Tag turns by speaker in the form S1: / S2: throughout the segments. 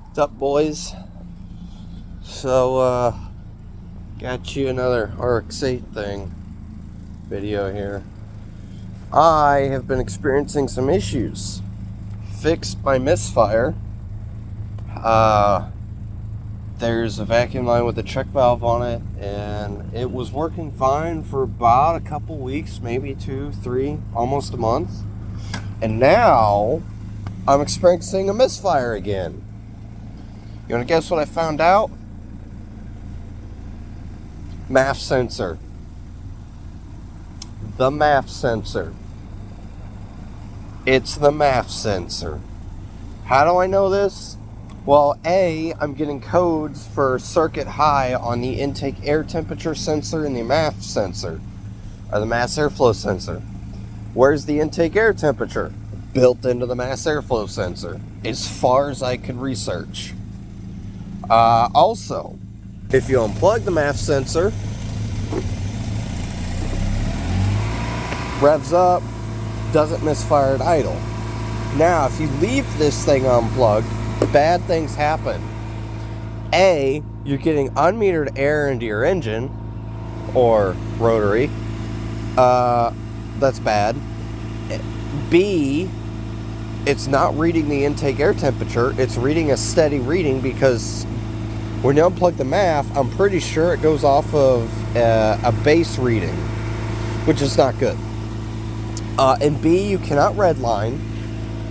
S1: What's up, boys? So, got you another RX8 video here. I have been experiencing some issues. Fixed my misfire. There's a vacuum line with a check valve on it, and it was working fine for about a couple weeks, maybe 2, 3, almost a month. And now, I'm experiencing a misfire again. You wanna guess what I found out? MAF sensor. The MAF sensor. It's the MAF sensor. How do I know this? Well, A, I'm getting codes for circuit high on the intake air temperature sensor and the MAF sensor, or the mass airflow sensor. Where's the intake air temperature? Built into the mass airflow sensor, as far as I could research. Also, if you unplug the MAF sensor, revs up, doesn't misfire at idle. Now, if you leave this thing unplugged, bad things happen. A, you're getting unmetered air into your engine, or rotary. That's bad. B, it's not reading the intake air temperature. It's reading a steady reading because when you unplug the MAF, I'm pretty sure it goes off of a base reading, which is not good. And B, you cannot redline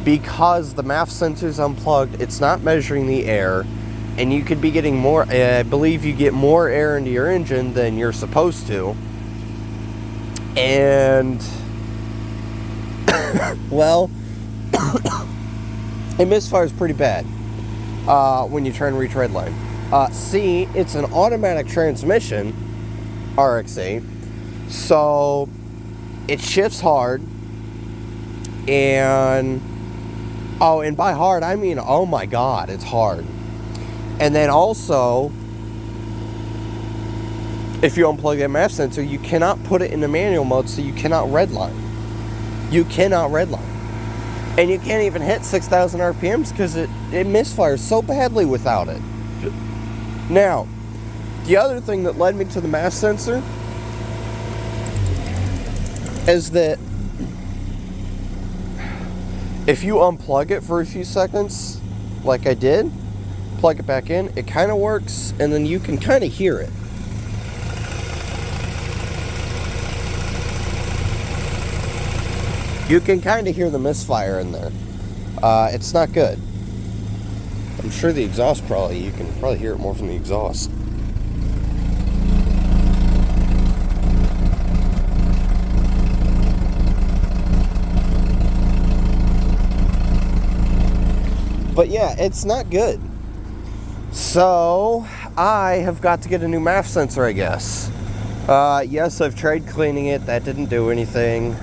S1: because the MAF sensor is unplugged. It's not measuring the air, and you could be getting more. I believe you get more air into your engine than you're supposed to. And well, it misfires pretty bad when you try and reach redline. C, it's an automatic transmission, RX8, so it shifts hard, and by hard, I mean, oh my god, it's hard. And then also, if you unplug that MAF sensor, you cannot put it into manual mode, so you cannot redline. You cannot redline. And you can't even hit 6,000 RPMs because it misfires so badly without it. Now, the other thing that led me to the MAF sensor is that if you unplug it for a few seconds, like I did, plug it back in, it kind of works, and then you can kind of hear it. You can kind of hear the misfire in there. It's not good. I'm sure the exhaust you can probably hear it more from the exhaust. But yeah, it's not good. So I have got to get a new MAF sensor, I guess. Yes, I've tried cleaning it. That didn't do anything.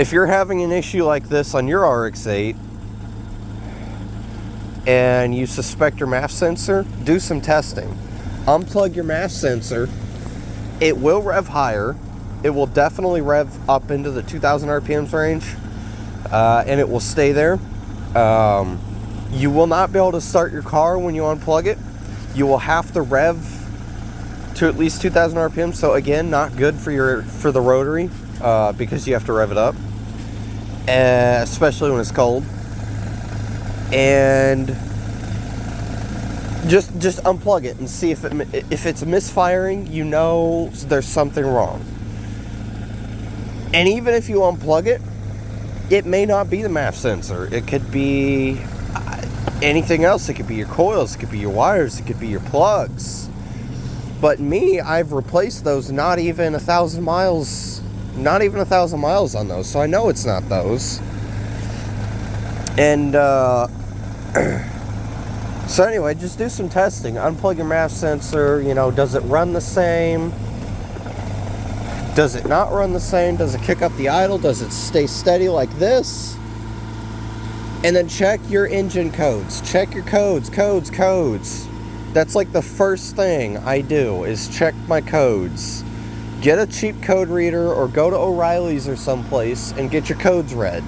S1: If you're having an issue like this on your RX8 and you suspect your MAF sensor, do some testing. Unplug your MAF sensor. It will rev higher. It will definitely rev up into the 2,000 RPMs range. And it will stay there. You will not be able to start your car when you unplug it. You will have to rev to at least 2,000 RPM. So again, not good for the rotary because you have to rev it up, especially when it's cold. And just unplug it and see if it's misfiring. You know there's something wrong. And even if you unplug it, it may not be the MAF sensor. It could be anything else. It could be your coils, it could be your wires, it could be your plugs. But me, I've replaced those not even 1,000 miles on those, so I know it's not those. And so anyway, just do some testing. Unplug your MAF sensor. Does it run the same? Does it not run the same? Does it kick up the idle? Does it stay steady like this? And then check your engine codes. Check your codes. That's like the first thing I do is check my codes. Get a cheap code reader or go to O'Reilly's or someplace and get your codes read.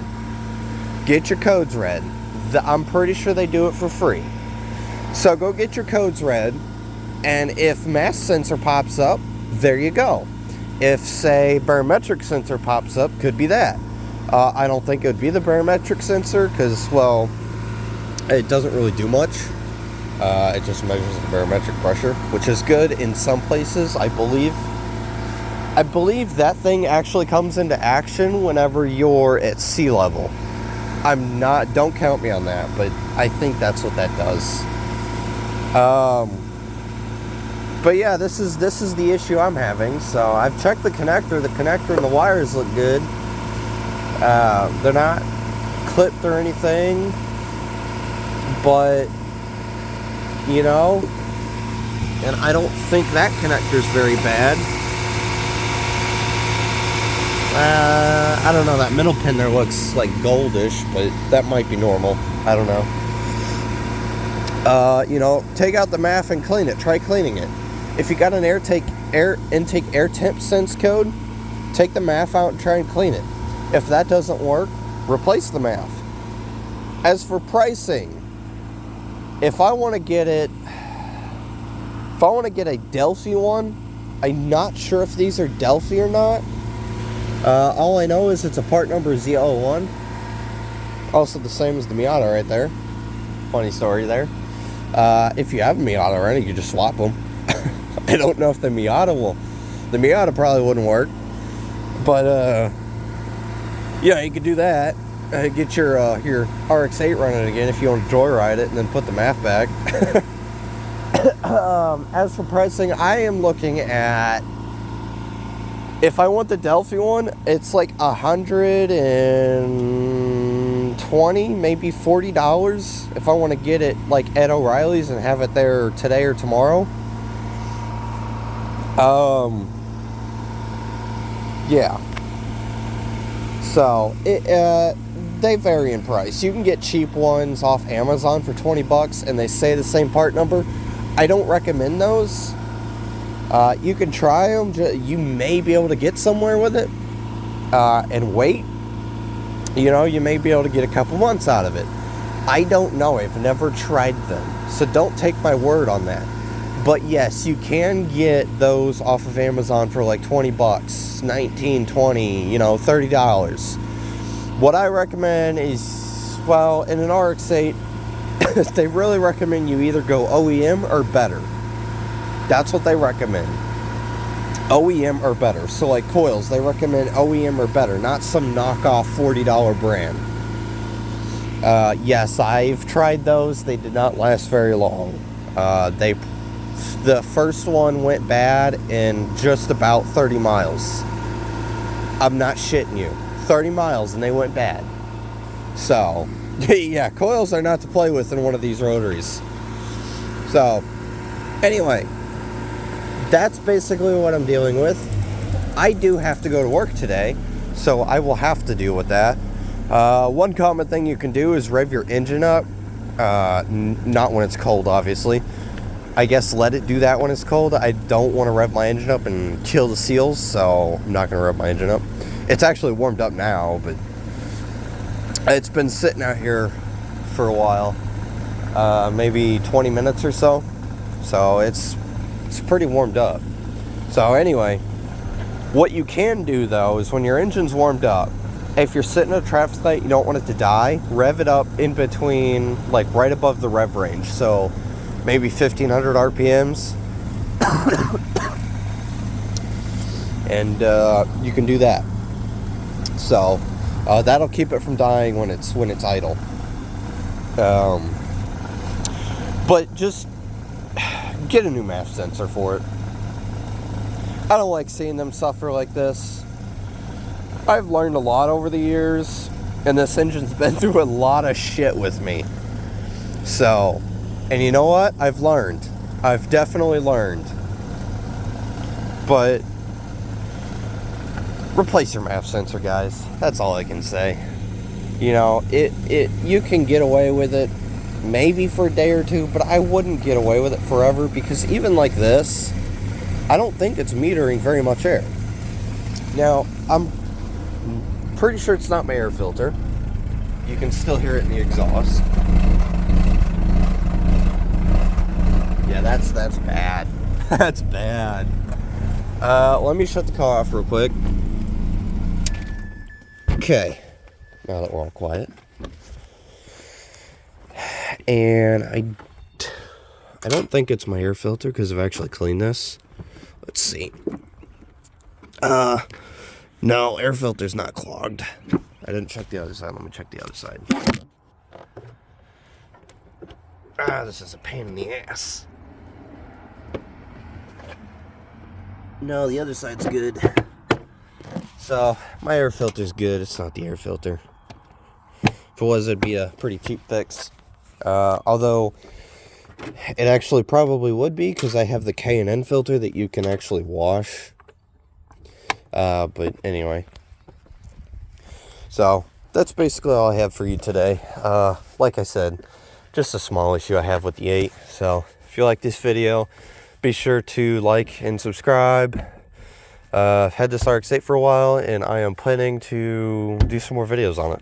S1: Get your codes read. I'm pretty sure they do it for free. So go get your codes read, and if mass sensor pops up, there you go. If, say, barometric sensor pops up, could be that. I don't think it would be the barometric sensor because, well, it doesn't really do much. It just measures the barometric pressure, which is good in some places, I believe. I believe that thing actually comes into action whenever you're at sea level. Don't count me on that, but I think that's what that does. But yeah, this is the issue I'm having. So I've checked the connector. The connector and the wires look good. They're not clipped or anything, but you know, and I don't think that connector's very bad. I don't know, that middle pin there looks like goldish, but that might be normal. I don't know. You know, take out the MAF and clean it. Try cleaning it. If you got an air intake air temp sense code, take the MAF out and try and clean it. If that doesn't work, replace the MAF. As for pricing, if I want to get a Delphi one, I'm not sure if these are Delphi or not. All I know is it's a part number Z01. Also the same as the Miata right there. Funny story there. If you have a Miata already, you just swap them. I don't know if the Miata probably wouldn't work. But, yeah, you could do that. Get your RX8 running again if you want to joyride it and then put the MAF back. As for pricing, I am looking at, if I want the Delphi one, it's like $120, maybe $40 if I want to get it like at O'Reilly's and have it there today or tomorrow. Yeah. So they vary in price. You can get cheap ones off Amazon for $20 and they say the same part number. I don't recommend those. You can try them. You may be able to get somewhere with it and wait. You know, you may be able to get a couple months out of it. I don't know. I've never tried them. So don't take my word on that. But yes, you can get those off of Amazon for like $20, $19, $20, you know, $30. What I recommend is, well, in an RX8, they really recommend you either go OEM or better. That's what they recommend. OEM or better. So like coils, they recommend OEM or better, not some knockoff $40 brand. Yes, I've tried those. They did not last very long. The first one went bad in just about 30 miles. I'm not shitting you. 30 miles and they went bad. So, yeah, coils are not to play with in one of these rotaries. So, anyway, that's basically what I'm dealing with. I do have to go to work today, so I will have to deal with that. One common thing you can do is rev your engine up. Not when it's cold, obviously. I guess let it do that when it's cold. I don't want to rev my engine up and kill the seals, so I'm not going to rev my engine up. It's actually warmed up now, but it's been sitting out here for a while. Maybe 20 minutes or so. So it's pretty warmed up. So anyway, what you can do though is when your engine's warmed up, if you're sitting at a traffic light, you don't want it to die, rev it up in between, like right above the rev range. So maybe 1500 RPMs. And you can do that. So that'll keep it from dying when it's idle. But just get a new MAF sensor for it. I don't like seeing them suffer like this. I've learned a lot over the years, and this engine's been through a lot of shit with me. So, and you know what? I've learned. I've definitely learned. But replace your MAF sensor, guys. That's all I can say. You know, you can get away with it maybe for a day or two, but I wouldn't get away with it forever, because even like this, I don't think it's metering very much air. Now, I'm pretty sure it's not my air filter. you can still hear it in the exhaust. Yeah, that's bad. That's bad. Let me shut the car off real quick. Okay, now that we're all quiet. And I don't think it's my air filter because I've actually cleaned this. Let's see. No, air filter's not clogged. I didn't check the other side. Let me check the other side. This is a pain in the ass. No, the other side's good. So, my air filter's good. It's not the air filter. If it was, it'd be a pretty cheap fix. Although, it actually probably would be, because I have the K&N filter that you can actually wash. But anyway. So, that's basically all I have for you today. Like I said, just a small issue I have with the 8. So, if you like this video, be sure to like and subscribe. I've had this RX8 for a while, and I am planning to do some more videos on it.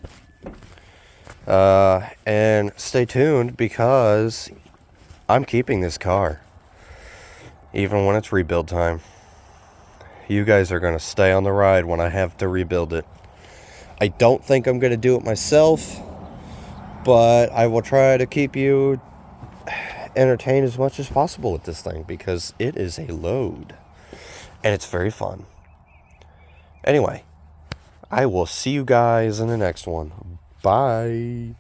S1: And stay tuned, because I'm keeping this car, even when it's rebuild time. You guys are going to stay on the ride when I have to rebuild it. I don't think I'm going to do it myself, but I will try to keep you entertained as much as possible with this thing, because it is a load and it's very fun. Anyway, I will see you guys in the next one. Bye.